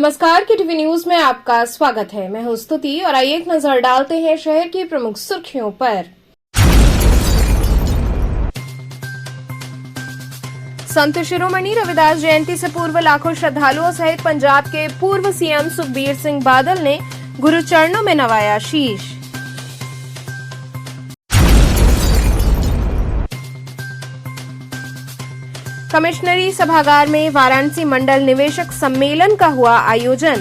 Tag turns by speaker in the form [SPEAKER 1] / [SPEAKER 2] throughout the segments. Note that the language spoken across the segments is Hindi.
[SPEAKER 1] नमस्कार, के टीवी न्यूज में आपका स्वागत है। मैं हूं स्तुति और आइए एक नजर डालते हैं शहर की प्रमुख सुर्खियों पर। संत शिरोमणि रविदास जयंती से पूर्व लाखों श्रद्धालुओं सहित पंजाब के पूर्व सीएम सुखबीर सिंह बादल ने गुरु चरणों में नवाया शीश। कमिश्नरी सभागार में वाराणसी मंडल निवेशक सम्मेलन का हुआ आयोजन।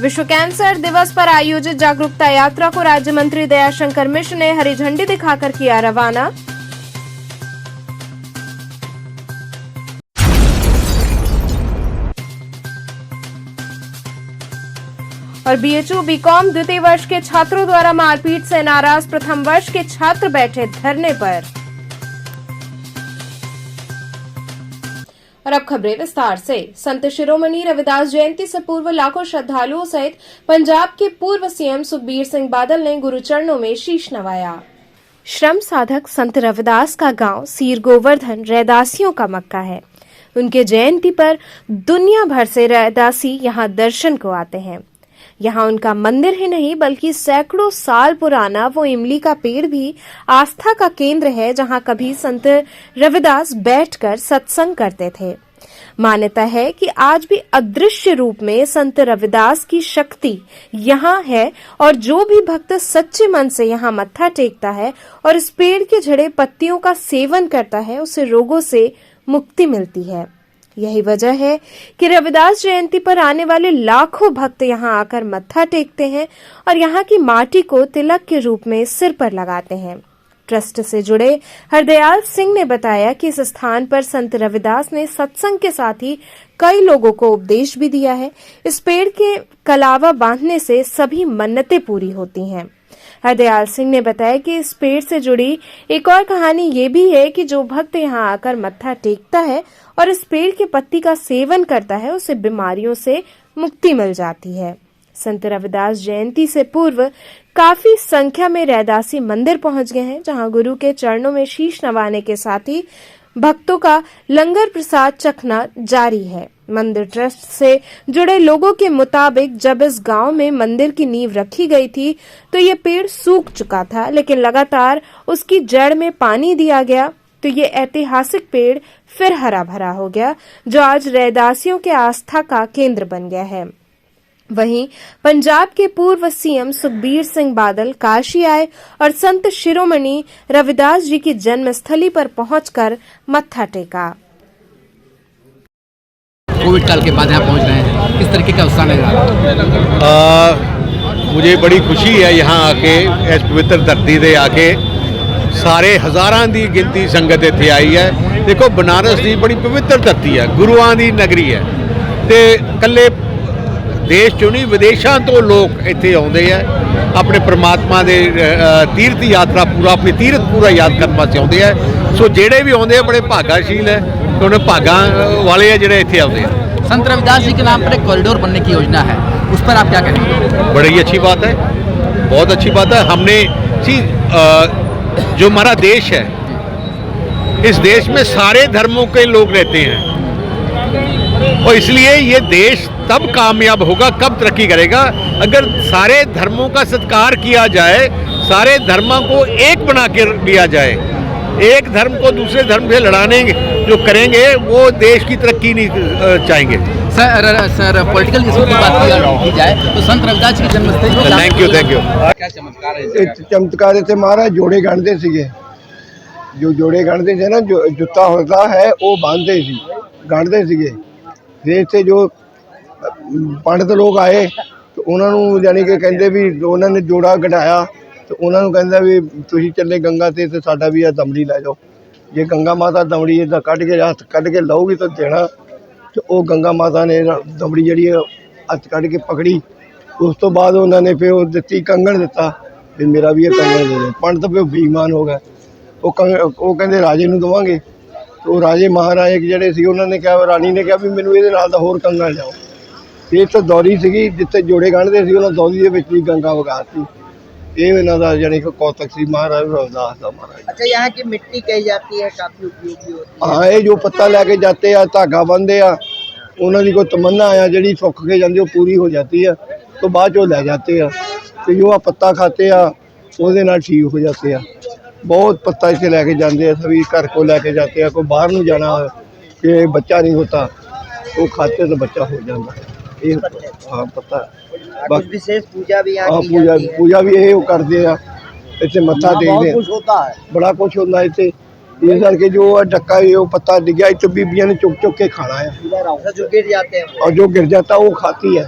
[SPEAKER 1] विश्व कैंसर दिवस पर आयोजित जागरूकता यात्रा को राज्य मंत्री दयाशंकर मिश्र ने हरी झंडी दिखाकर किया रवाना। और बीएचयू बीकॉम द्वितीय वर्ष के छात्रों द्वारा मारपीट से नाराज प्रथम वर्ष के छात्र बैठे धरने पर। और अब खबरें विस्तार से। संत शिरोमणि रविदास जयंती से पूर्व लाखों श्रद्धालुओं सहित पंजाब के पूर्व सीएम सुखबीर सिंह बादल ने गुरु चरणों में शीश नवाया। श्रम साधक संत रविदास का गांव सीर गोवर्धन रैदासियों का मक्का है। उनके जयंती पर दुनिया भर से रैदासी यहां दर्शन को आते हैं। यहाँ उनका मंदिर ही नहीं बल्कि सैकड़ों साल पुराना वो इमली का पेड़ भी आस्था का केंद्र है, जहाँ कभी संत रविदास बैठकर सत्संग करते थे। मान्यता है कि आज भी अदृश्य रूप में संत रविदास की शक्ति यहाँ है और जो भी भक्त सच्चे मन से यहाँ मत्था टेकता है और इस पेड़ के झड़े पत्तियों का सेवन करता है, उसे रोगों से मुक्ति मिलती है। यही वजह है कि रविदास जयंती पर आने वाले लाखों भक्त यहाँ आकर मत्था टेकते हैं और यहाँ की माटी को तिलक के रूप में सिर पर लगाते हैं। ट्रस्ट से जुड़े हरदयाल सिंह ने बताया कि इस स्थान पर संत रविदास ने सत्संग के साथ ही कई लोगों को उपदेश भी दिया है। इस पेड़ के कलावा बांधने से सभी मन्नतें पूरी होती हैं। हरदयाल सिंह ने बताया कि इस पेड़ से जुड़ी एक और कहानी ये भी है कि जो भक्त यहाँ आकर मत्था टेकता है और इस पेड़ के पत्ती का सेवन करता है, उसे बीमारियों से मुक्ति मिल जाती है। संत रविदास जयंती से पूर्व काफी संख्या में रैदासी मंदिर पहुंच गए हैं, जहां गुरु के चरणों में शीश नवाने के साथ ही भक्तों का लंगर प्रसाद चखना जारी है। मंदिर ट्रस्ट से जुड़े लोगों के मुताबिक जब इस गांव में मंदिर की नींव रखी गई थी तो ये पेड़ सूख चुका था, लेकिन लगातार उसकी जड़ में पानी दिया गया तो ये ऐतिहासिक पेड़ फिर हरा भरा हो गया, जो आज रैदासियों के आस्था का केंद्र बन गया है। वहीं पंजाब के पूर्व सीएम सुखबीर सिंह बादल काशी आए और संत शिरोमणि रविदास जी की जन्मस्थली पर पहुंचकर मत्था टेका।
[SPEAKER 2] कोविड काल के बाद यहाँ पहुँच रहे हैं, किस तरीके का उत्साह नजर आ रहा है?
[SPEAKER 3] मुझे बड़ी खुशी है यहाँ आके, इस पवित्र धरती से आके सारे हज़ारां की गिनती संगत इत्थे आई है। देखो, बनारस की बड़ी पवित्र धरती है, गुरुआं की नगरी है, तो कल्ले देश चों नहीं विदेशों तो लोग इत्थे आउंदे हैं अपने परमात्मा के तीर्थ यात्रा अपनी तीर्थ पूरा याद करने वास्ते आउंदे हैं। सो जेड़े भी आउंदे हैं बड़े भागाशील है, तो उन्हें भागा वाले हैं जेड़े इत्थे आउंदे हैं।
[SPEAKER 2] संत रविदास जी के नाम पर एक कॉरिडोर बनने की योजना है, उस पर आप क्या कहेंगे?
[SPEAKER 3] बड़ी अच्छी बात है, बहुत अच्छी बात है। हमने जो हमारा देश है, इस देश में सारे धर्मों के लोग रहते हैं और इसलिए ये देश तब कामयाब होगा, कब तरक्की करेगा, अगर सारे धर्मों का सत्कार किया जाए, सारे धर्मों को एक बना के लिया जाए। एक धर्म को दूसरे धर्म से लड़ाने जो करेंगे वो देश की तरक्की नहीं चाहेंगे।
[SPEAKER 2] सर पॉलिटिकल इशू की बात की जाए तो संत रविदास की जन्मस्थली।
[SPEAKER 3] Thank you.
[SPEAKER 2] क्या चमत्कार है?
[SPEAKER 4] चमत्कार इतने महाराज जोड़े गणते सीगे, जो जोड़े गणते थे ना, जो जूता होता है वो बांधते सी गणते सीगे। फिर इतने जो पंडित लोग आए तो उन्होंने यानी कि कहते भी उन्होंने जोड़ा घटाया तो उन्होंने कहता भी तुम चले गंगा ते साडा भी दमड़ी लै जाओ। जे गंगा माता दमड़ी इदा कढ़ के हथ कढ़ के लाऊगी तो देना, तो वो गंगा माता ने दमड़ी जी हथ कढ़ के पकड़ी। उस तो बाद उन्होंने फिर दी कंगन दिता भी मेरा भी कंगन दे दो। पंडित फिर बेईमान हो गए, वो कहते राजे नूं देवांगे। तो राजे महाराजे ਜਿਹੜੇ ਸੀ ਉਹਨਾਂ ਨੇ ਕਿਹਾ, ਰਾਣੀ ਨੇ ਕਿਹਾ ਵੀ ਮੈਨੂੰ ਇਹਦੇ ਨਾਲ ਦਾ ਹੋਰ ਕੰਗਣ ਲਿਆਓ। ਇਹ ਤਾਂ ਦੌਰੀ ਸੀਗੀ ਜਿੱਥੇ ਜੋੜੇ ਗੰਢਦੇ ਸੀ, ਉਹਨਾਂ ਦੌਰੀ ਦੇ ਵਿੱਚ ਹੀ ਗੰਗਾ ਵਗਾਤੀ। ਇਹ ਇਹਨਾਂ ਦਾ ਜਾਣੀ ਕਿ ਕੌਤਕ ਸੀ ਮਹਾਰਾਜ ਰਵਿਦਾਸ ਦਾ ਮਹਾਰਾਜ।
[SPEAKER 5] अच्छा, यहाँ की मिट्टी कही जाती है काफी उपयोगी होती है।
[SPEAKER 4] ਹਾਂ ਇਹ ਜੋ ਪੱਤਾ ਲੈ ਕੇ ਜਾਂਦੇ ਆ ਧਾਗਾ ਬੰਨਦੇ ਆ ਉਹਨਾਂ ਦੀ ਕੋਈ ਤਮੰਨਾ ਆ ਜਿਹੜੀ ਸੁੱਕ ਕੇ ਜਾਂਦੀ ਉਹ ਪੂਰੀ ਹੋ ਜਾਂਦੀ ਆ तो बाद जो ले जाते हैं तो जो पत्ता खाते हैं उसदे नाल ठीक हो जाते हैं। बहुत पत्ता इसे लेके जाते हैं, सभी घर को लेके जाते हैं। कोई बाहर नहीं जाना कि बच्चा नहीं होता तो खाते तो बच्चा हो जाता है। ये हाँ पता
[SPEAKER 5] कुछ विशेष पूजा भी यहाँ
[SPEAKER 4] हाँ
[SPEAKER 5] की
[SPEAKER 4] पूजा
[SPEAKER 5] जाती है।
[SPEAKER 4] पूजा भी यही करते हैं इतने मत्था
[SPEAKER 5] यहाँ बहुत
[SPEAKER 4] टेकते
[SPEAKER 5] कुछ होता है।
[SPEAKER 4] बड़ा कुछ होता है इतने ये करके जो डक्का ये पत्ता डिग्या तो बीबियाँ ने चुक चुक के खाना है
[SPEAKER 5] अच्छा, जो गिर जाते हैं
[SPEAKER 4] और जो गिर जाता है वो खाती है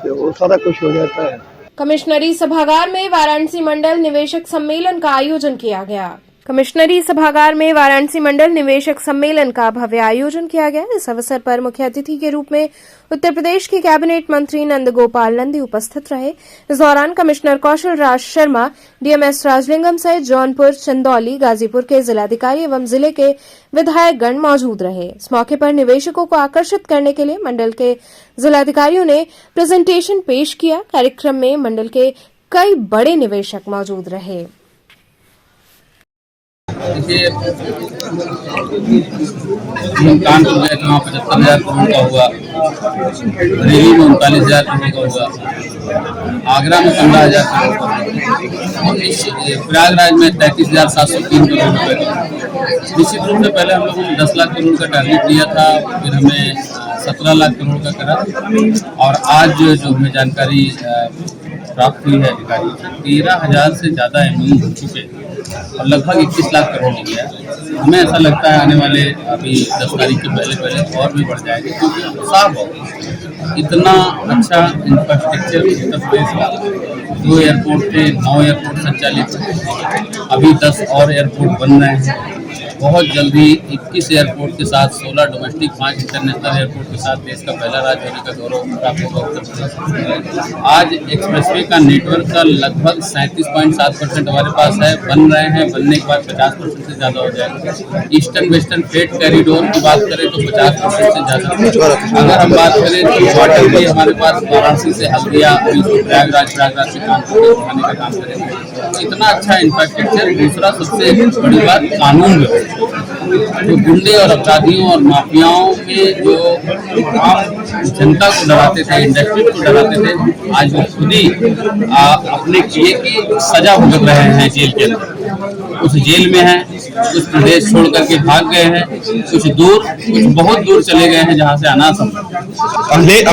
[SPEAKER 4] तो वो सारा कुछ हो जाता है।
[SPEAKER 1] कमिश्नरी सभागार में वाराणसी मंडल निवेशक सम्मेलन का आयोजन किया गया। कमिश्नरी सभागार में वाराणसी मंडल निवेशक सम्मेलन का भव्य आयोजन किया गया। इस अवसर पर मुख्य अतिथि के रूप में उत्तर प्रदेश के कैबिनेट मंत्री नंद गोपाल नंदी उपस्थित रहे। इस दौरान कमिश्नर कौशल राज शर्मा, डीएमएस राजलिंगम सहित जौनपुर, चंदौली, गाजीपुर के जिलाधिकारी एवं जिले के विधायकगण मौजूद रहे। इस मौके पर निवेशकों को आकर्षित करने के लिए मंडल के जिलाधिकारियों ने प्रेजेंटेशन पेश किया। कार्यक्रम में मंडल के कई बड़े निवेशक मौजूद रहे।
[SPEAKER 2] देखिए, कानपुर गए थे, वहाँ 75,000 करोड़ का हुआ, बरेली में 39,000 करोड़ का हुआ, आगरा में 15,000 करोड़ का हुआ, प्रयागराज में 33,703 करोड़ रुपए का। निश्चित रूप से पहले हम लोगों ने 10 लाख करोड़ का टारगेट दिया था, फिर हमें 17 लाख करोड़ का करा और आज जो हमें जानकारी प्राप्त हुई है अधिकारियों से 13,000 से ज़्यादा एमओयू हो चुके और लगभग 21 लाख करोड़ हो गया। हमें ऐसा लगता है आने वाले अभी 10 तारीख के पहले और भी बढ़ जाएंगे, क्योंकि उत्साह बहुत इतना अच्छा इंफ्रास्ट्रक्चर उत्तर प्रदेश का। 2 एयरपोर्ट थे, 9 एयरपोर्ट संचालित, अभी 10 और एयरपोर्ट बन रहे हैं। बहुत जल्दी 21 एयरपोर्ट के साथ 16 डोमेस्टिक, 5 इंटरनेशनल एयरपोर्ट के साथ देश का पहला राज्य होने का गौरव प्राप्त होगा उत्तर प्रदेश। आज एक्सप्रेसवे का नेटवर्क का लगभग 37.7% हमारे पास है, बन रहे हैं, बनने के बाद 50% से ज़्यादा हो जाएगा। ईस्टर्न वेस्टर्न फ्रेट कॉरिडोर की बात करें तो 50% से ज़्यादा। अगर हम बात करें तो वाटर भी हमारे पास वाराणसी से हल्दिया, प्रयागराज से कानपुर बढ़ाने का काम करेंगे। इतना अच्छा इंफ्रास्ट्रक्चर। दूसरा सबसे बड़ी बात कानून व्यवस्था, जो गुंडे और अपराधियों और माफियाओं के जो आम जनता को डराते थे, इंडस्ट्री को डराते थे, आज वो खुद ही अपने किए की सजा भुगत रहे हैं जेल के अंदर। कुछ जेल में हैं, कुछ प्रदेश छोड़ करके भाग गए हैं, कुछ बहुत दूर चले गए हैं जहाँ से आना संभव।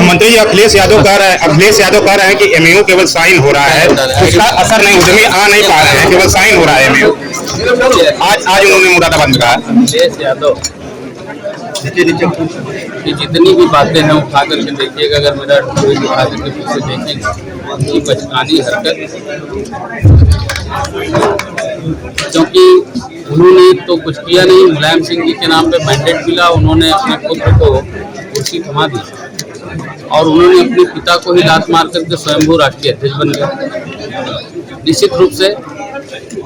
[SPEAKER 6] मंत्री अखिलेश यादव कह रहे हैं कि एमओयू केवल साइन हो रहा है, उसका असर नहीं, उद्यमी आ नहीं पा रहे हैं, केवल साइन हो रहा है एमओयू। आज उन्होंने मुरादाबाद में कहा।
[SPEAKER 2] अखिलेश यादव की जितनी भी बातें हैं उठा करके देखिएगा, अगर मेरा वीडियो उठा करके फिर से देखेंगे, उनकी बचकानी हरकत, क्योंकि उन्होंने तो कुछ किया नहीं। मुलायम सिंह जी के नाम पे मैंडेट मिला, उन्होंने अपने पुत्र को कुर्सी थमा दी और उन्होंने अपने पिता को ही लात मार करके स्वयंभू राष्ट्रीय अध्यक्ष बन गए। निश्चित रूप से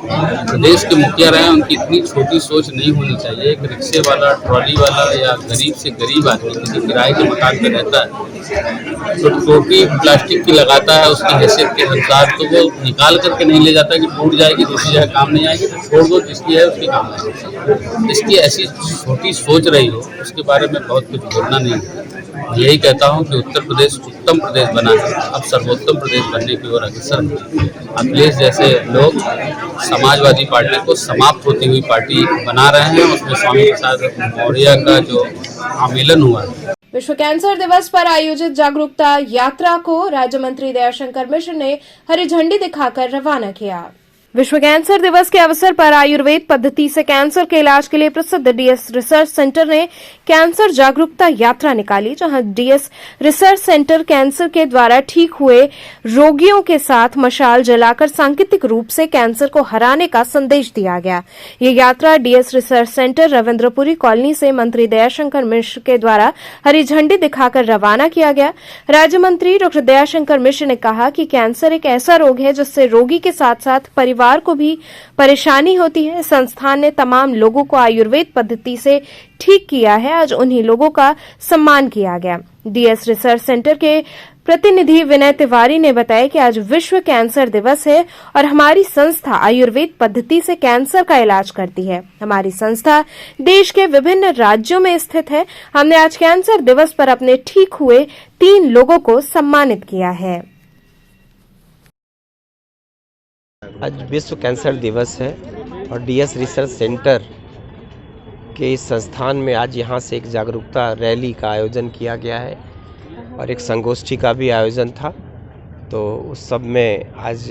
[SPEAKER 2] प्रदेश के मुखिया रहे, उनकी इतनी छोटी सोच नहीं होनी चाहिए। एक रिक्शे वाला, ट्रॉली वाला या गरीब से गरीब आदमी किसी किराए के मकान पर रहता है तो टोपी प्लास्टिक की लगाता है उसकी हैसियत के अनुसार, तो वो निकाल करके नहीं ले जाता कि टूट जाएगी, दूसरी जगह काम नहीं आएगी, तो छोड़ दो, जिसकी है उसकी काम आएगी। इसकी ऐसी छोटी सोच रही हो उसके बारे में बहुत कुछ बोलना नहीं है। यही कहता हूं कि उत्तर प्रदेश उत्तम प्रदेश बना है, अब सर्वोत्तम प्रदेश बनने की ओर अग्रसर है। अखिलेश जैसे लोग समाजवादी पार्टी को समाप्त होती हुई पार्टी बना रहे हैं। उसमें स्वामी प्रसाद मौर्य का जो सम्मेलन हुआ है।
[SPEAKER 1] विश्व कैंसर दिवस पर आयोजित जागरूकता यात्रा को राज्य मंत्री दयाशंकर मिश्र ने हरी झंडी दिखाकर रवाना किया। विश्व कैंसर दिवस के अवसर पर आयुर्वेद पद्धति से कैंसर के इलाज के लिए प्रसिद्ध डीएस रिसर्च सेंटर ने कैंसर जागरूकता यात्रा निकाली, जहां डीएस रिसर्च सेंटर कैंसर के द्वारा ठीक हुए रोगियों के साथ मशाल जलाकर सांकेतिक रूप से कैंसर को हराने का संदेश दिया गया। ये यात्रा DS research centre Ravindrapuri colony से मंत्री दयाशंकर मिश्र के द्वारा हरी झंडी दिखाकर रवाना किया गया। राज्य मंत्री डॉ दयाशंकर मिश्र ने कहा कि कैंसर एक ऐसा रोग है जिससे रोगी के साथ साथ परिवार को भी परेशानी होती है। संस्थान ने तमाम लोगों को आयुर्वेद पद्धति से ठीक किया है। आज उन्हीं लोगों का सम्मान किया गया। डीएस रिसर्च सेंटर के प्रतिनिधि विनय तिवारी ने बताया कि आज विश्व कैंसर दिवस है और हमारी संस्था आयुर्वेद पद्धति से कैंसर का इलाज करती है। हमारी संस्था देश के विभिन्न राज्यों में स्थित है। हमने आज कैंसर दिवस पर अपने ठीक हुए 3 लोगों को सम्मानित किया है।
[SPEAKER 7] आज विश्व कैंसर दिवस है और डीएस रिसर्च सेंटर के इस संस्थान में आज यहाँ से एक जागरूकता रैली का आयोजन किया गया है और एक संगोष्ठी का भी आयोजन था। तो उस सब में आज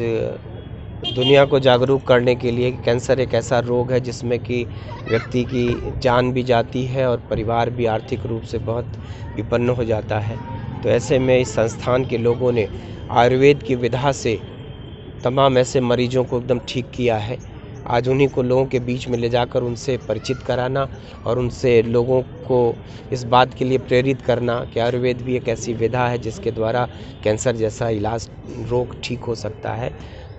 [SPEAKER 7] दुनिया को जागरूक करने के लिए कैंसर एक ऐसा रोग है जिसमें कि व्यक्ति की जान भी जाती है और परिवार भी आर्थिक रूप से बहुत विपन्न हो जाता है। तो ऐसे में इस संस्थान के लोगों ने आयुर्वेद की विधा से तमाम ऐसे मरीजों को एकदम ठीक किया है। आज उन्हीं को लोगों के बीच में ले जाकर उनसे परिचित कराना और उनसे लोगों को इस बात के लिए प्रेरित करना कि आयुर्वेद भी एक ऐसी विधा है जिसके द्वारा कैंसर जैसा इलाज रोग ठीक हो सकता है।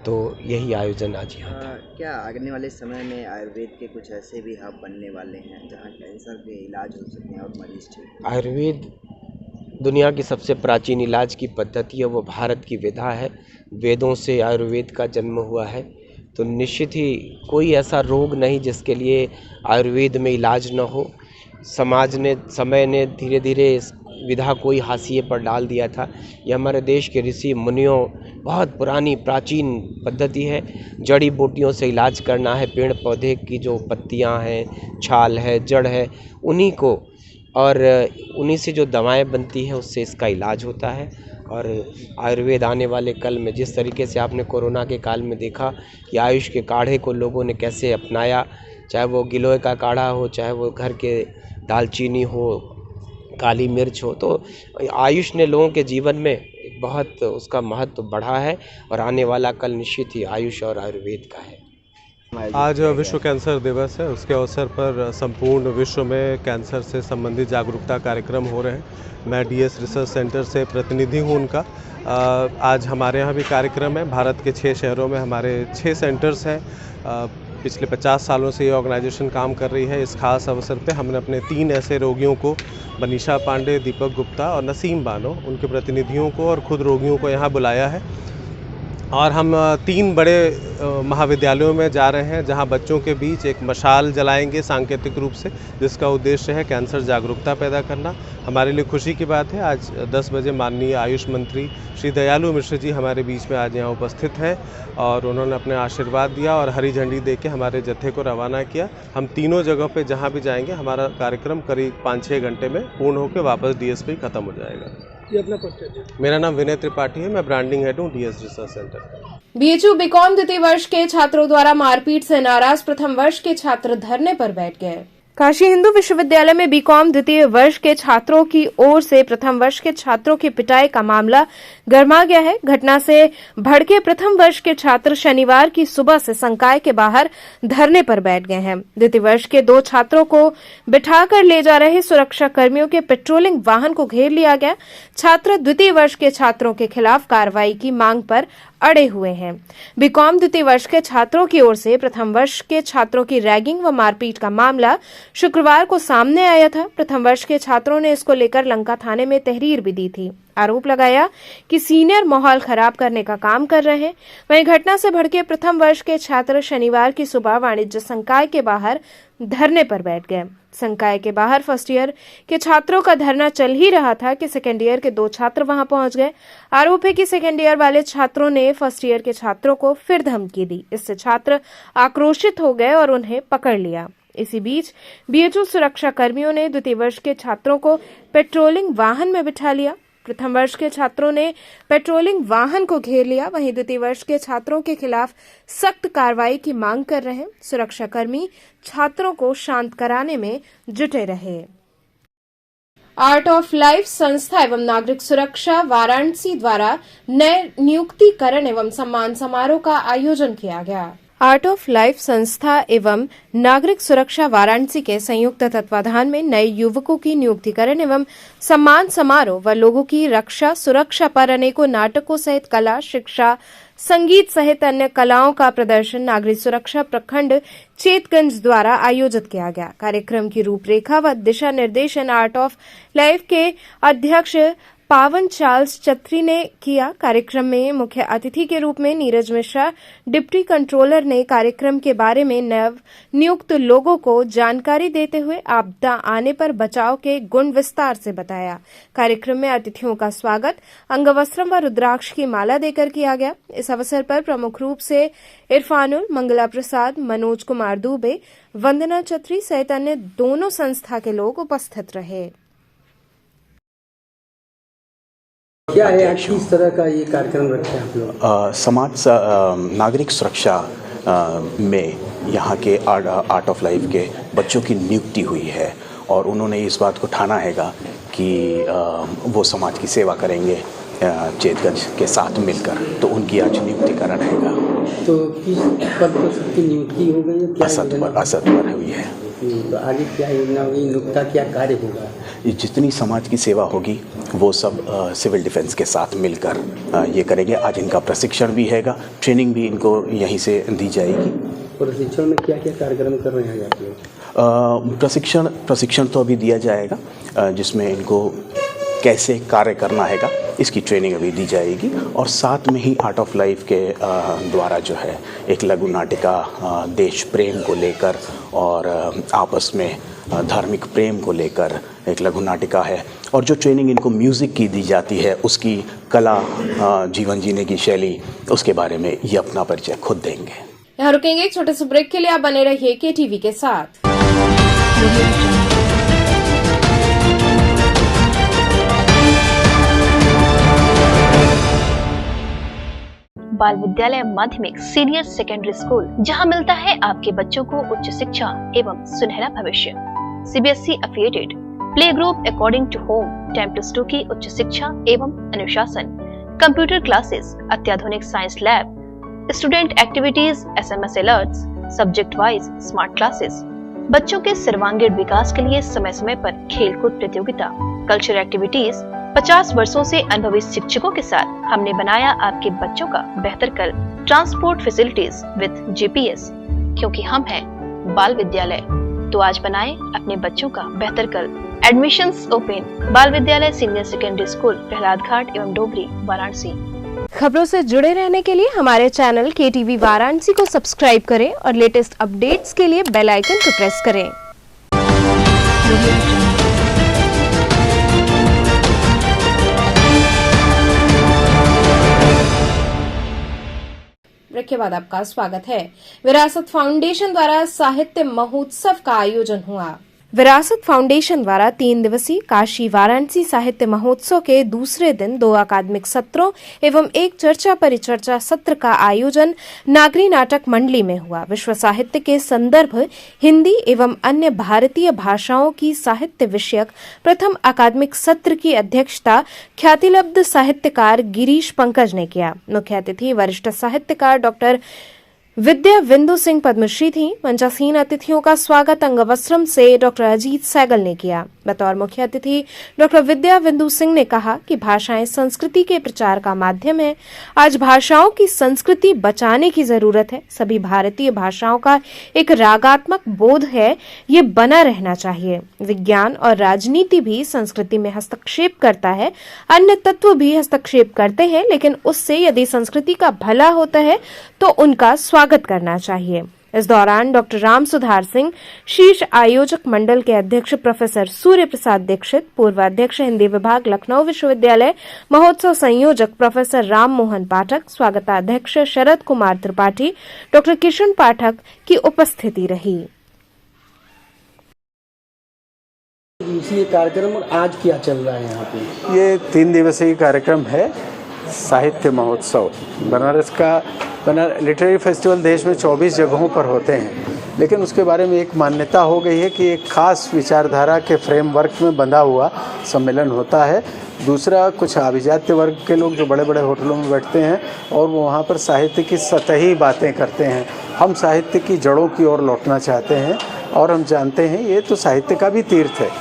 [SPEAKER 7] तो यही आयोजन आज यहाँ था।
[SPEAKER 5] क्या आने वाले समय में आयुर्वेद के कुछ ऐसे भी हब बनने वाले हैं जहाँ कैंसर के इलाज हो सकें और मरीज ठीक?
[SPEAKER 7] आयुर्वेद दुनिया की सबसे प्राचीन इलाज की पद्धति है, वो भारत की विधा है। वेदों से आयुर्वेद का जन्म हुआ है। तो निश्चित ही कोई ऐसा रोग नहीं जिसके लिए आयुर्वेद में इलाज न हो। समय ने धीरे धीरे इस विधा को ही हाशिए पर डाल दिया था। यह हमारे देश के ऋषि मुनियों बहुत पुरानी प्राचीन पद्धति है। जड़ी बूटियों से इलाज करना है। पेड़ पौधे की जो पत्तियां हैं, छाल है, जड़ है, उन्हीं को और उन्हीं से जो दवाएं बनती हैं उससे इसका इलाज होता है। और आयुर्वेद आने वाले कल में जिस तरीके से आपने कोरोना के काल में देखा कि आयुष के काढ़े को लोगों ने कैसे अपनाया, चाहे वो गिलोय का काढ़ा हो, चाहे वो घर के दालचीनी हो, काली मिर्च हो, तो आयुष ने लोगों के जीवन में बहुत उसका महत्व बढ़ा है और आने वाला कल निश्चित ही आयुष और आयुर्वेद का है।
[SPEAKER 8] आज विश्व कैंसर दिवस है। उसके अवसर पर संपूर्ण विश्व में कैंसर से संबंधित जागरूकता कार्यक्रम हो रहे हैं। मैं डीएस रिसर्च सेंटर से प्रतिनिधि हूं उनका। आज हमारे यहाँ भी कार्यक्रम है। भारत के 6 शहरों में हमारे 6 सेंटर्स हैं। पिछले 50 सालों से ये ऑर्गेनाइजेशन काम कर रही है। इस खास अवसर पे हमने अपने 3 ऐसे रोगियों को, मनीषा पांडे, दीपक गुप्ता और नसीम बानो, उनके प्रतिनिधियों को और खुद रोगियों को यहाँ बुलाया है। और हम 3 बड़े महाविद्यालयों में जा रहे हैं जहां बच्चों के बीच एक मशाल जलाएंगे सांकेतिक रूप से, जिसका उद्देश्य है कैंसर जागरूकता पैदा करना। हमारे लिए खुशी की बात है, आज 10 बजे माननीय आयुष मंत्री श्री दयालु मिश्र जी हमारे बीच में आज यहाँ उपस्थित हैं और उन्होंने अपने आशीर्वाद दिया और हरी झंडी देके हमारे जत्थे को रवाना किया। हम तीनों जगहों पे जहाँ भी जाएंगे हमारा कार्यक्रम करीब 5-6 घंटे में पूर्ण होकर वापस डीएसपी खत्म हो जाएगा।
[SPEAKER 5] ये अपना परिचय।
[SPEAKER 8] मेरा नाम विनय त्रिपाठी है। मैं ब्रांडिंग हेड हूँ DS research centre.
[SPEAKER 1] BHU BCom द्वितीय वर्ष के छात्रों द्वारा मारपीट से नाराज प्रथम वर्ष के छात्र धरने पर बैठ गए। काशी हिंदू विश्वविद्यालय में बीकॉम द्वितीय वर्ष के छात्रों की ओर से प्रथम वर्ष के छात्रों की पिटाई का मामला गर्मा गया है। घटना से भड़के प्रथम वर्ष के छात्र शनिवार की सुबह से संकाय के बाहर धरने पर बैठ गए हैं। द्वितीय वर्ष के 2 छात्रों को बिठाकर ले जा रहे सुरक्षा कर्मियों के पेट्रोलिंग वाहन को घेर लिया गया। छात्र द्वितीय वर्ष के छात्रों के खिलाफ कार्रवाई की मांग पर अड़े हुए हैं। बीकॉम द्वितीय वर्ष के छात्रों की ओर से प्रथम वर्ष के छात्रों की रैगिंग व मारपीट का मामला शुक्रवार को सामने आया था। प्रथम वर्ष के छात्रों ने इसको लेकर लंका थाने में तहरीर भी दी थी। आरोप लगाया कि सीनियर माहौल खराब करने का काम कर रहे हैं। वहीं घटना से भड़के प्रथम वर्ष के छात्र शनिवार की सुबह वाणिज्य संकाय के बाहर धरने पर बैठ गए। संकाय के बाहर फर्स्ट ईयर के छात्रों का धरना चल ही रहा था कि सेकेंड ईयर के 2 छात्र वहां पहुंच गए। आरोप है कि सेकेंड ईयर वाले छात्रों ने फर्स्ट ईयर के छात्रों को फिर धमकी दी। इससे छात्र आक्रोशित हो गए और उन्हें पकड़ लिया। इसी बीच बीएचयू सुरक्षा कर्मियों ने द्वितीय वर्ष के छात्रों को पेट्रोलिंग वाहन में बिठा लिया। प्रथम वर्ष के छात्रों ने पेट्रोलिंग वाहन को घेर लिया। वहीं द्वितीय वर्ष के छात्रों के खिलाफ सख्त कार्रवाई की मांग कर रहे हैं। सुरक्षाकर्मी छात्रों को शांत कराने में जुटे रहे। आर्ट ऑफ लाइफ संस्था एवं नागरिक सुरक्षा वाराणसी द्वारा नए नियुक्तिकरण एवं सम्मान समारोह का आयोजन किया गया। आर्ट ऑफ लाइफ संस्था एवं नागरिक सुरक्षा वाराणसी के संयुक्त तत्वाधान में नए युवकों की नियुक्तिकरण एवं सम्मान समारोह व लोगों की रक्षा सुरक्षा पर अनेकों नाटकों सहित कला, शिक्षा, संगीत सहित अन्य कलाओं का प्रदर्शन नागरिक सुरक्षा प्रखंड चेतगंज द्वारा आयोजित किया गया। कार्यक्रम की रूपरेखा व दिशा निर्देशन आर्ट ऑफ लाइफ के अध्यक्ष पावन चार्ल्स चत्री ने किया। कार्यक्रम में मुख्य अतिथि के रूप में नीरज मिश्रा डिप्टी कंट्रोलर ने कार्यक्रम के बारे में नव नियुक्त लोगों को जानकारी देते हुए आपदा आने पर बचाव के गुण विस्तार से बताया। कार्यक्रम में अतिथियों का स्वागत अंगवस्त्रम व रुद्राक्ष की माला देकर किया गया। इस अवसर पर प्रमुख रूप से इरफानुल, मंगला प्रसाद, मनोज कुमार दुबे, वंदना चत्री सहित अन्य दोनों संस्था के लोग उपस्थित रहे।
[SPEAKER 9] क्या है आज किस तरह का ये कार्यक्रम रखे हैं आप लोग?
[SPEAKER 10] नागरिक सुरक्षा में यहाँ के आर्ट ऑफ लाइफ के बच्चों की नियुक्ति हुई है और उन्होंने इस बात को ठाना हैगा कि वो समाज की सेवा करेंगे चेतगंज के साथ मिलकर, तो उनकी आज नियुक्तिकरण हैगा।
[SPEAKER 9] तो किस पद पर सबकी नियुक्ति हो गई है?
[SPEAKER 10] असद पर हुई है।
[SPEAKER 9] तो आगे क्या योजना होगी, नियुक्ता क्या कार्य होगा?
[SPEAKER 10] जितनी समाज की सेवा होगी वो सब सिविल डिफेंस के साथ मिलकर ये करेंगे। आज इनका प्रशिक्षण भी हैगा, ट्रेनिंग भी इनको यहीं से दी जाएगी।
[SPEAKER 9] प्रशिक्षण में क्या क्या कार्यक्रम कर रहे हैं आप लोग?
[SPEAKER 10] प्रशिक्षण तो अभी दिया जाएगा जिसमें इनको कैसे कार्य करना हैगा इसकी ट्रेनिंग अभी दी जाएगी। और साथ में ही आर्ट ऑफ लाइफ के द्वारा जो है एक लघु नाटिका देश प्रेम को लेकर और आपस में धार्मिक प्रेम को लेकर एक लघु नाटिका है। और जो ट्रेनिंग इनको म्यूज़िक की दी जाती है, उसकी कला, जीवन जीने की शैली, उसके बारे में ये अपना परिचय खुद देंगे।
[SPEAKER 1] यहाँ रुकेंगे एक छोटे से ब्रेक के लिए। आप बने रहिए KTV के साथ।
[SPEAKER 11] बाल विद्यालय माध्यमिक सीनियर सेकेंडरी स्कूल, जहां मिलता है आपके बच्चों को उच्च शिक्षा एवं सुनहरा भविष्य। CBSE affiliated play group according to home, time to two की उच्च शिक्षा एवं अनुशासन, कंप्यूटर क्लासेस, अत्याधुनिक science lab, student activities, SMS alerts, subject wise smart classes. बच्चों के सर्वांगीण विकास के लिए समय समय पर खेलकूद प्रतियोगिता, कल्चरल एक्टिविटीज। 50 वर्षों से अनुभवी शिक्षकों के साथ हमने बनाया आपके बच्चों का बेहतर कल। ट्रांसपोर्ट फैसिलिटीज विद GPS, क्योंकि हम हैं बाल विद्यालय, तो आज बनाएं अपने बच्चों का बेहतर कल। Admissions open. बाल विद्यालय सीनियर सेकेंडरी स्कूल, प्रहलाद घाट एवं डोगरी, वाराणसी।
[SPEAKER 1] खबरों से जुड़े रहने के लिए हमारे चैनल KTV वाराणसी को सब्सक्राइब करें और लेटेस्ट अपडेट्स के लिए बेल आइकन को प्रेस करें। ब्रेक के बाद आपका स्वागत है। विरासत फाउंडेशन द्वारा साहित्य महोत्सव का आयोजन हुआ। विरासत फाउंडेशन द्वारा 3 दिवसीय काशी वाराणसी साहित्य महोत्सव के दूसरे दिन 2 अकादमिक सत्रों एवं 1 चर्चा परिचर्चा सत्र का आयोजन नागरी नाटक मंडली में हुआ। विश्व साहित्य के संदर्भ हिंदी एवं अन्य भारतीय भाषाओं की साहित्य विषयक प्रथम अकादमिक सत्र की अध्यक्षता ख्यातिलब्ध साहित्यकार गिरीश पंकज ने किया। मुख्य अतिथि वरिष्ठ साहित्यकार डॉक्टर विद्या बिंदु सिंह पद्मश्री थी। मंचासीन अतिथियों का स्वागत अंगवस्त्रम से डॉक्टर अजीत सैगल ने किया। बतौर मुख्य अतिथि डॉक्टर विद्या बिंदु सिंह ने कहा कि भाषाएं संस्कृति के प्रचार का माध्यम है। आज भाषाओं की संस्कृति बचाने की जरूरत है। सभी भारतीय भाषाओं का एक रागात्मक बोध है, ये बना रहना चाहिए। विज्ञान और राजनीति भी संस्कृति में हस्तक्षेप करता है, अन्य तत्व भी हस्तक्षेप करते हैं, लेकिन उससे यदि संस्कृति का भला होता है तो उनका स्वागत करना चाहिए। इस दौरान डॉक्टर राम सुधार सिंह, शीर्ष आयोजक मंडल के अध्यक्ष प्रोफेसर सूर्य प्रसाद दीक्षित, पूर्व अध्यक्ष हिंदी विभाग लखनऊ विश्वविद्यालय, महोत्सव संयोजक प्रोफेसर राम मोहन पाठक, स्वागताध्यक्ष शरद कुमार त्रिपाठी, डॉक्टर किशन पाठक की उपस्थिति रही।
[SPEAKER 9] ये कार्यक्रम और आज क्या चल रहा है यहाँ पे?
[SPEAKER 12] ये 3 दिवसीय कार्यक्रम है साहित्य महोत्सव। बनारस का लिटरेरी फेस्टिवल देश में 24 जगहों पर होते हैं, लेकिन उसके बारे में एक मान्यता हो गई है कि एक खास विचारधारा के फ्रेमवर्क में बंधा हुआ सम्मेलन होता है। दूसरा, कुछ अभिजात्य वर्ग के लोग जो बड़े बड़े होटलों में बैठते हैं और वो वहाँ पर साहित्य की सतही बातें करते हैं। हम साहित्य की जड़ों की ओर लौटना चाहते हैं और हम जानते हैं ये तो साहित्य का भी तीर्थ है।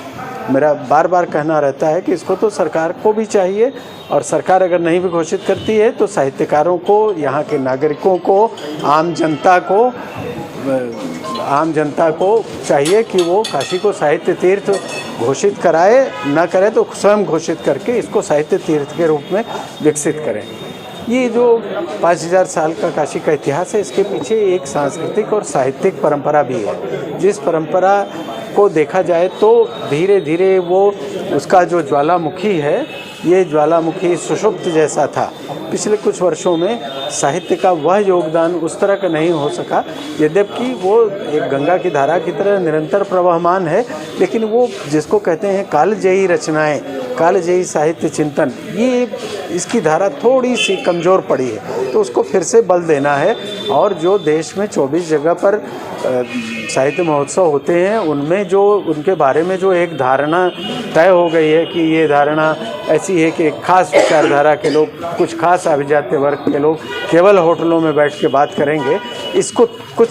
[SPEAKER 12] मेरा बार बार कहना रहता है कि इसको तो सरकार को भी चाहिए, और सरकार अगर नहीं भी घोषित करती है तो साहित्यकारों को, यहाँ के नागरिकों को, आम जनता को आम जनता को चाहिए कि वो काशी को साहित्य तीर्थ घोषित कराए, न करे तो स्वयं घोषित करके इसको साहित्य तीर्थ के रूप में विकसित करें। ये जो 5000 साल का काशी का इतिहास है, इसके पीछे एक सांस्कृतिक और साहित्यिक परंपरा भी है, जिस परंपरा को देखा जाए तो धीरे धीरे वो उसका जो ज्वालामुखी है, ये ज्वालामुखी सुषुप्त जैसा था। पिछले कुछ वर्षों में साहित्य का वह योगदान उस तरह का नहीं हो सका, यद्यपि वो एक गंगा की धारा की तरह निरंतर प्रवहमान है, लेकिन वो जिसको कहते हैं कालजयी रचनाएं, कालजयी साहित्य चिंतन, ये इसकी धारा थोड़ी सी कमज़ोर पड़ी है, तो उसको फिर से बल देना है। और जो देश में 24 जगह पर साहित्य महोत्सव होते हैं, उनमें जो उनके बारे में जो एक धारणा तय हो गई है कि ये धारणा ऐसी है कि एक खास विचारधारा के लोग, कुछ खास अभिजात्य वर्ग के लोग केवल होटलों में बैठ के बात करेंगे, इसको कुछ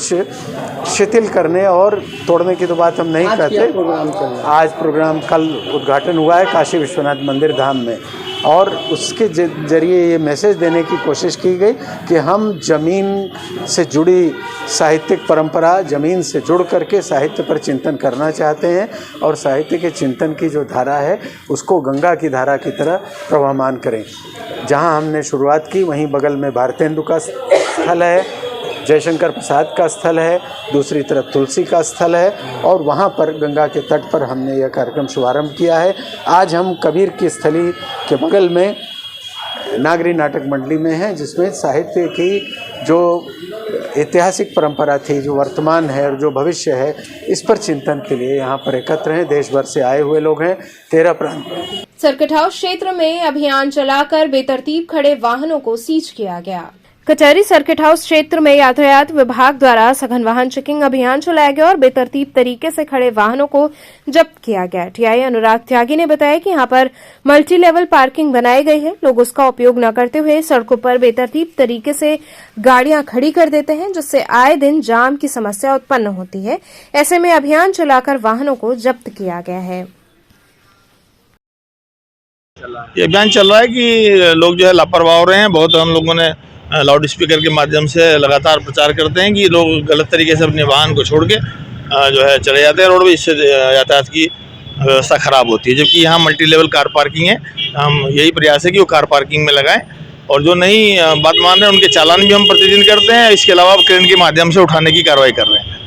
[SPEAKER 12] शिथिल करने और तोड़ने की तो बात हम नहीं कहते। आज प्रोग्राम कल उद्घाटन हुआ है काशी विश्वनाथ मंदिर धाम में, और उसके जरिए ये मैसेज देने की कोशिश की गई कि हम ज़मीन से जुड़ी साहित्यिक परंपरा, ज़मीन से जुड़ करके साहित्य पर चिंतन करना चाहते हैं, और साहित्य के चिंतन की जो धारा है उसको गंगा की धारा की तरह प्रवहमान करें। जहां हमने शुरुआत की वहीं बगल में भारतेंदु का स्थल है, जयशंकर प्रसाद का स्थल है, दूसरी तरफ तुलसी का स्थल है, और वहाँ पर गंगा के तट पर हमने यह कार्यक्रम शुभारंभ किया है। आज हम कबीर की स्थली के बगल में नागरी नाटक मंडली में हैं, जिसमें साहित्य की जो ऐतिहासिक परंपरा थी, जो वर्तमान है और जो भविष्य है, इस पर चिंतन के लिए यहाँ पर एकत्र हैं। देश भर से आए हुए लोग हैं, 13 प्रांत।
[SPEAKER 1] सर्किट हाउस क्षेत्र में अभियान चलाकर बेतरतीब खड़े वाहनों को सीज किया गया। कचहरी सर्किट हाउस क्षेत्र में यातायात विभाग द्वारा सघन वाहन चेकिंग अभियान चलाया गया और बेतरतीब तरीके से खड़े वाहनों को जब्त किया गया। टीआई अनुराग त्यागी ने बताया कि यहां पर मल्टी लेवल पार्किंग बनाई गई है। लोग उसका उपयोग न करते हुए सड़कों पर बेतरतीब तरीके से गाड़ियां खड़ी कर देते हैं, जिससे आए दिन जाम की समस्या उत्पन्न होती है। ऐसे में अभियान चलाकर वाहनों को जब्त किया गया है।
[SPEAKER 13] ये अभियान चल रहा है कि लोग जो है लापरवाह हो रहे हैं बहुत। हम लोगों ने लाउड स्पीकर के माध्यम से लगातार प्रचार करते हैं कि लोग गलत तरीके से अपने वाहन को छोड़ के जो है चले जाते हैं रोड पे, इससे यातायात की व्यवस्था खराब होती है। जबकि यहाँ मल्टी लेवल कार पार्किंग है, हम यही प्रयास है कि वो कार पार्किंग में लगाएं, और जो नहीं बात मान रहे हैं उनके चालान भी हम प्रतिदिन करते हैं। इसके अलावा क्रेन के माध्यम से उठाने की कार्रवाई कर रहे हैं।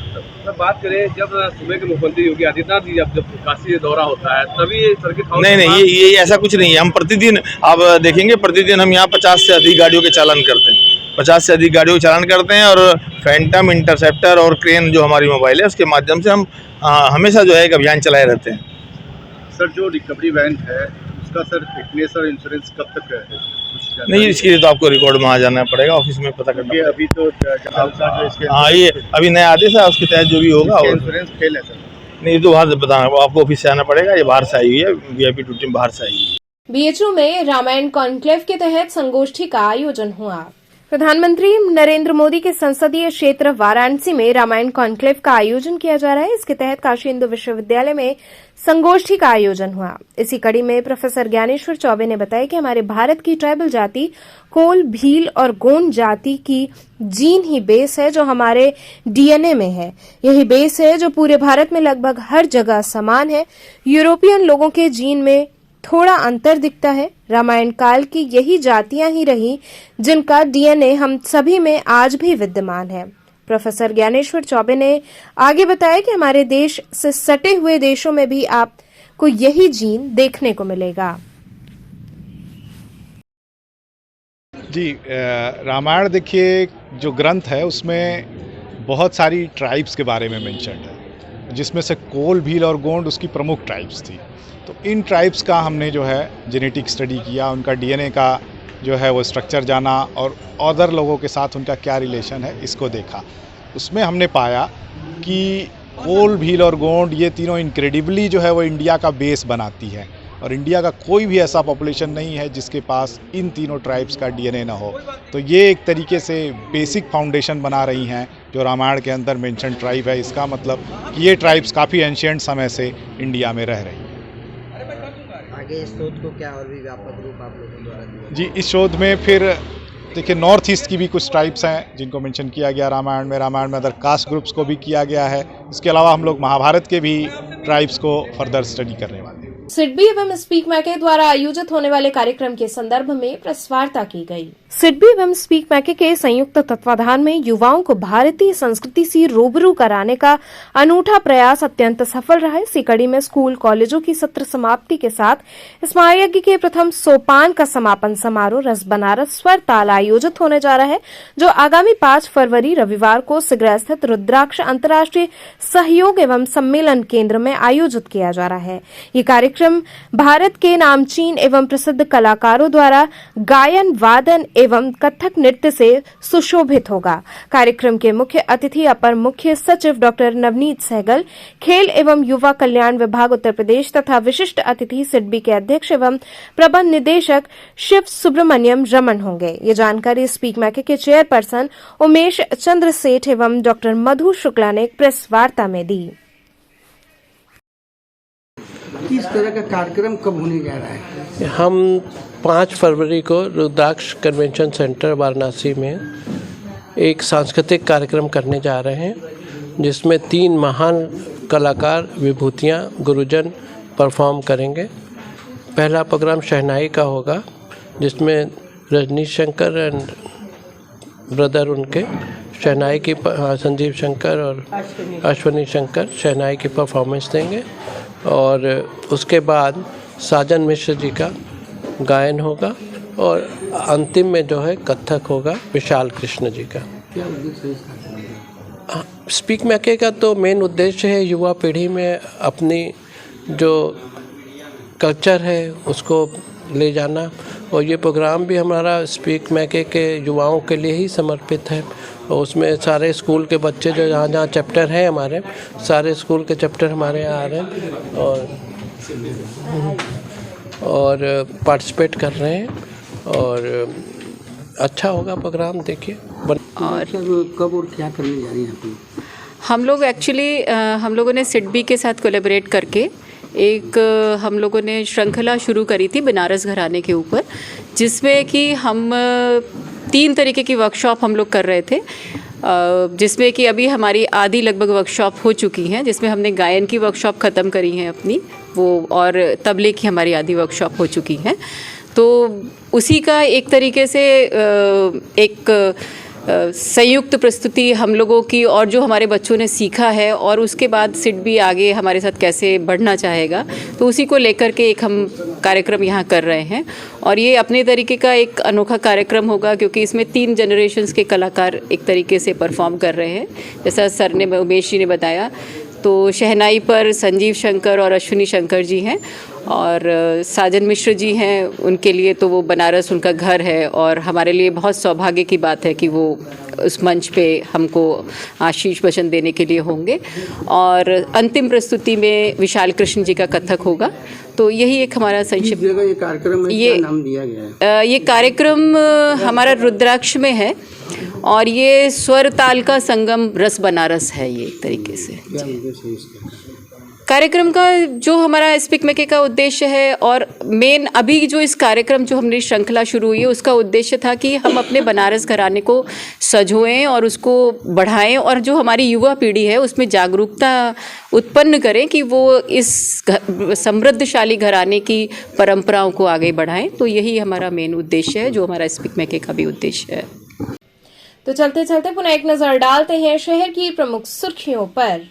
[SPEAKER 14] बात करें जब सुबह के मुख्यमंत्री योगी आदित्यनाथ जी जब काशी दौरा होता है तभी सर्किट हाउस
[SPEAKER 13] नहीं, ये ऐसा कुछ नहीं है। हम प्रतिदिन, आप देखेंगे प्रतिदिन हम यहाँ 50 से अधिक गाड़ियों के चालान करते हैं, 50 से अधिक गाड़ियों के चालान करते हैं। और फैंटम, इंटरसेप्टर और क्रेन जो हमारी मोबाइल है उसके माध्यम से हम हमेशा जो है एक अभियान चलाए रहते हैं।
[SPEAKER 14] सर, जो रिकवरी वैन है उसका सर फिटनेस और इंश्योरेंस कब तक है?
[SPEAKER 13] नहीं, इसके लिए तो आपको रिकॉर्ड में आ जाना पड़ेगा, ऑफिस में पता करना पड़ेगा।
[SPEAKER 14] अभी तो
[SPEAKER 13] हाँ, ये अभी नया आदेश है, उसके तहत जो भी होगा।
[SPEAKER 14] इंश्योरेंस फेल है सर?
[SPEAKER 13] नहीं, तो वहाँ से बताना, आपको ऑफिस से आना पड़ेगा। ये बाहर से आई हुई है, VIP टू टीम बाहर से आई हुई है।
[SPEAKER 1] बीएचयू में रामायण कॉन्क्लेव के तहत संगोष्ठी का आयोजन हुआ। प्रधानमंत्री नरेंद्र मोदी के संसदीय क्षेत्र वाराणसी में रामायण कॉन्क्लेव का आयोजन किया जा रहा है। इसके तहत काशी हिंदू विश्वविद्यालय में संगोष्ठी का आयोजन हुआ। इसी कड़ी में प्रोफेसर ज्ञानेश्वर चौबे ने बताया कि हमारे भारत की ट्राइबल जाति कोल, भील और गोंड जाति की जीन ही बेस है, जो हमारे DNA में है। यही बेस है जो पूरे भारत में लगभग हर जगह समान है। यूरोपियन लोगों के जीन में थोड़ा अंतर दिखता है। रामायण काल की यही जातियां ही रही जिनका DNA हम सभी में आज भी विद्यमान है। प्रोफेसर ज्ञानेश्वर चौबे ने आगे बताया कि हमारे देश से सटे हुए देशों में भी आपको यही जीन देखने को मिलेगा।
[SPEAKER 15] जी, रामायण देखिए, जो ग्रंथ है उसमें बहुत सारी ट्राइब्स के बारे में मेंशन है, जिसमें से कोल, भील और गोंड उसकी प्रमुख ट्राइब्स थी। तो इन ट्राइब्स का हमने जो है जेनेटिक स्टडी किया, उनका DNA का जो है वो स्ट्रक्चर जाना, और अदर लोगों के साथ उनका क्या रिलेशन है इसको देखा। उसमें हमने पाया कि कोल, भील और गोंड ये तीनों इनक्रेडिबली जो है वो इंडिया का बेस बनाती है, और इंडिया का कोई भी ऐसा पॉपुलेशन नहीं है जिसके पास इन तीनों ट्राइब्स का DNA ना हो। तो ये एक तरीके से बेसिक फाउंडेशन बना रही हैं जो रामायण के अंदर मेंशन ट्राइब है। इसका मतलब कि ये ट्राइब्स काफ़ी एंशिएंट समय से इंडिया में रह रही हैं।
[SPEAKER 5] आगे इस शोध को क्या और भी व्यापक रूप आप लोगों द्वारा दिया?
[SPEAKER 15] जी, इस शोध में फिर देखिए नॉर्थ ईस्ट की भी कुछ ट्राइब्स हैं जिनको मेंशन किया गया रामायण में अदर कास्ट ग्रुप्स को भी किया गया है। इसके अलावा हम लोग महाभारत के भी ट्राइब्स को फर्दर स्टडी करने वाले हैं।
[SPEAKER 1] सिडबी एवं स्पीक मैके द्वारा आयोजित होने वाले कार्यक्रम के संदर्भ में प्रेस वार्ता की गई। सिडबी एवं स्पीक मैके के संयुक्त तत्वाधान में युवाओं को भारतीय संस्कृति से रूबरू कराने का अनूठा प्रयास अत्यंत सफल रहा है। इसी कड़ी में स्कूल कॉलेजों की सत्र समाप्ति के साथ इस महायज्ञ के प्रथम सोपान का समापन समारोह रस बनारस स्वर ताल आयोजित होने जा रहा है, जो आगामी 5 फरवरी रविवार को सिगरा स्थित रुद्राक्ष अंतर्राष्ट्रीय सहयोग एवं सम्मेलन केंद्र में आयोजित किया जा रहा है। ये कार्यक्रम भारत के नामचीन एवं प्रसिद्ध कलाकारों द्वारा गायन, वादन एवं कथक नृत्य से सुशोभित होगा। कार्यक्रम के मुख्य अतिथि अपर मुख्य सचिव डॉक्टर नवनीत सहगल, खेल एवं युवा कल्याण विभाग उत्तर प्रदेश तथा विशिष्ट अतिथि सिडबी के अध्यक्ष एवं प्रबंध निदेशक शिव सुब्रमण्यम रमन होंगे। ये जानकारी स्पीक मैके के चेयरपर्सन उमेश चंद्र सेठ एवं डॉक्टर मधु शुक्ला ने प्रेस वार्ता में दी।
[SPEAKER 9] किस तरह का कार्यक्रम कब होने जा रहा है?
[SPEAKER 16] हम 5 फरवरी को रुद्राक्ष कन्वेंशन सेंटर वाराणसी में एक सांस्कृतिक कार्यक्रम करने जा रहे हैं, जिसमें 3 महान कलाकार विभूतियाँ गुरुजन परफॉर्म करेंगे। पहला प्रोग्राम शहनाई का होगा, जिसमें रजनीश शंकर एंड ब्रदर उनके शहनाई की संजीव शंकर और अश्वनी शंकर शहनाई की परफॉर्मेंस देंगे। और उसके बाद साजन मिश्र जी का गायन होगा और अंतिम में जो है कथक होगा विशाल कृष्ण जी का।
[SPEAKER 9] क्या उद्देश्य है इसका?
[SPEAKER 16] स्पीक मैके का तो मेन उद्देश्य है युवा पीढ़ी में अपनी जो कल्चर है उसको ले जाना, और ये प्रोग्राम भी हमारा स्पीक मैके के युवाओं के लिए ही समर्पित है। और उसमें सारे स्कूल के बच्चे जो जहाँ जहाँ चैप्टर हैं हमारे, सारे स्कूल के चैप्टर हमारे यहाँ आ रहे हैं और पार्टिसिपेट कर रहे हैं, और अच्छा होगा प्रोग्राम। देखिए
[SPEAKER 9] और कब और क्या करने जा रही हैं?
[SPEAKER 17] हम लोग एक्चुअली हम लोगों ने सिडबी के साथ कोलैबोरेट करके एक हम लोगों ने श्रृंखला शुरू करी थी बनारस घराने के ऊपर, जिसमें कि हम 3 तरीके की वर्कशॉप हम लोग कर रहे थे, जिसमें कि अभी हमारी आधी लगभग वर्कशॉप हो चुकी हैं, जिसमें हमने गायन की वर्कशॉप ख़त्म करी है अपनी वो, और तबले की हमारी आधी वर्कशॉप हो चुकी हैं। तो उसी का एक तरीके से एक संयुक्त प्रस्तुति हम लोगों की, और जो हमारे बच्चों ने सीखा है, और उसके बाद सिडबी आगे हमारे साथ कैसे बढ़ना चाहेगा, तो उसी को लेकर के एक हम कार्यक्रम यहाँ कर रहे हैं। और ये अपने तरीके का एक अनोखा कार्यक्रम होगा, क्योंकि इसमें 3 जनरेशन्स के कलाकार एक तरीके से परफॉर्म कर रहे हैं। जैसा सर ने, उमेश जी ने बताया, तो शहनाई पर संजीव शंकर और अश्विनी शंकर जी हैं, और साजन मिश्र जी हैं। उनके लिए तो वो बनारस उनका घर है, और हमारे लिए बहुत सौभाग्य की बात है कि वो उस मंच पे हमको आशीष वचन देने के लिए होंगे। और अंतिम प्रस्तुति में विशाल कृष्ण जी का कथक होगा। तो यही एक हमारा संक्षिप्त
[SPEAKER 9] ये कार्यक्रम है, क्या नाम दिया गया है?
[SPEAKER 17] ये कार्यक्रम हमारा रुद्राक्ष में है, और ये स्वर ताल का संगम रस बनारस है। ये एक तरीके से कार्यक्रम का जो हमारा स्पीक मैके का उद्देश्य है, और मेन अभी जो इस कार्यक्रम जो हमने श्रृंखला शुरू हुई है, उसका उद्देश्य था कि हम अपने बनारस घराने को सजोएं और उसको बढ़ाएं, और जो हमारी युवा पीढ़ी है उसमें जागरूकता उत्पन्न करें कि वो इस समृद्धशाली घराने की परंपराओं को आगे बढ़ाएं। तो यही हमारा मेन उद्देश्य है, जो हमारा स्पीक मैके का भी उद्देश्य है।
[SPEAKER 1] तो चलते चलते पुनः एक नजर डालते हैं शहर की प्रमुख सुर्खियों पर।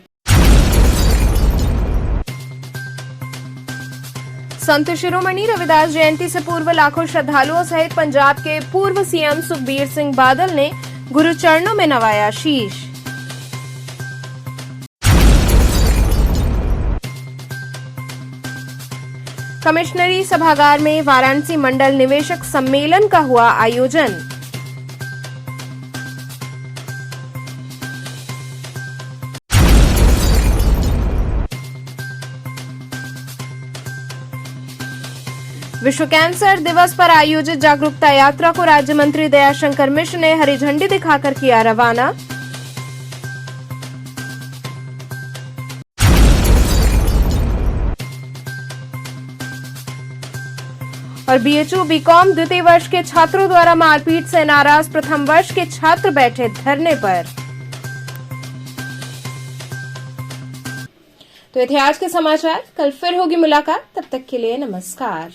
[SPEAKER 1] संत शिरोमणि रविदास जयंती से पूर्व लाखों श्रद्धालुओं सहित पंजाब के पूर्व सीएम सुखबीर सिंह बादल ने गुरु चरणों में नवाया शीश। कमिश्नरी सभागार में वाराणसी मंडल निवेशक सम्मेलन का हुआ आयोजन। विश्व कैंसर दिवस पर आयोजित जागरूकता यात्रा को राज्य मंत्री दयाशंकर मिश्र ने हरी झंडी दिखाकर किया रवाना। और बीएचयू बीकॉम द्वितीय वर्ष के छात्रों द्वारा मारपीट से नाराज प्रथम वर्ष के छात्र बैठे धरने पर। तो ये थे आज के समाचार। कल फिर होगी मुलाकात, तब तक के लिए नमस्कार।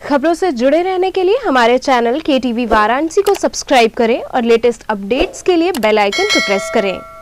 [SPEAKER 1] खबरों से जुड़े रहने के लिए हमारे चैनल KTV वाराणसी को सब्सक्राइब करें और लेटेस्ट अपडेट्स के लिए बेल आइकन को प्रेस करें।